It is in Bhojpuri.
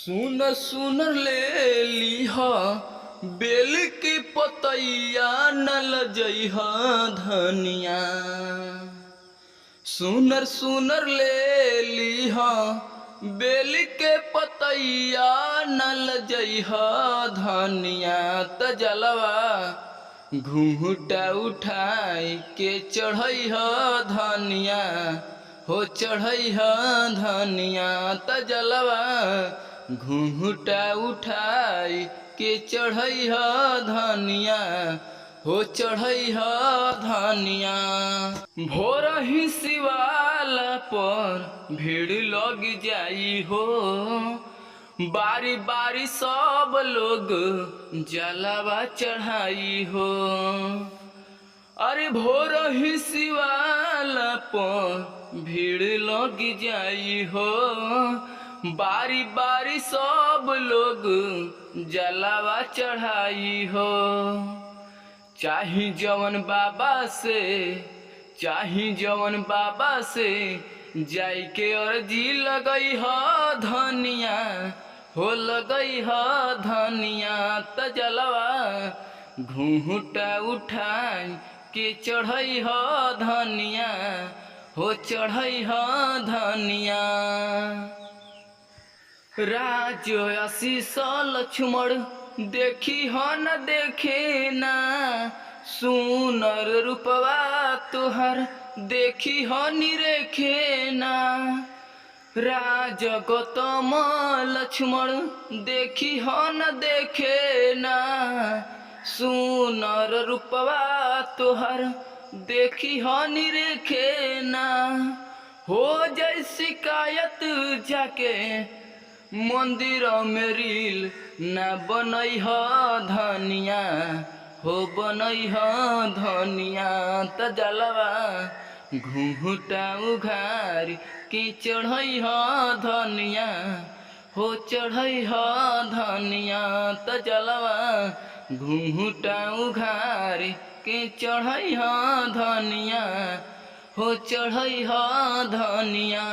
सुनर सुनर ले लीहा बेल के पतैया न लजइहा धनिया। सुनर सुनर ले लीहा बेल के पतैया न लजइहा धनिया। त जलवा घूंघटा उठाई के चढ़इहा धनिया हो चढ़इहा धनिया। त जलवा घूंघटा उठाई के चढ़इहा धनिया हो चढ़इहा धनिया। भोर ही शिवाला पर भीड़ लग जाई हो, बारी बारी सब लोग जलावा चढ़ाई हो। अरे भोर ही शिवाला पर भीड़ लग जाई हो, बारी बारी सब लोग जलावा चढ़ाई हो। चाही जवन बाबा से, चाही जवन बाबा से जाई के अर्जी लगई ह धनिया हो लगई ह धनिया। त जलवा घूंघटा उठाई के चढ़ई ह धनिया हो चढ़ई ह धनिया। राज आशीष लक्ष्मण देखी ह न देखे ना, सुनर रूपवा तुहर देखी ह निरेखे ना। राज गौतम लक्ष्मण देखी ह न देखे ना, सुनर रूपवा तुहर देखी ह निरेखे ना। हो जाई शिकायत जाके मंदिर में रील न बनई ह धनिया हो बनई ह धनिया। त जलवा घूंघटा उघार के चढ़ई ह धनिया हो चढ़ई ह धनिया। त जलवा घूंघटा उघार के चढ़ई ह धनिया हो चढ़ई ह धनिया।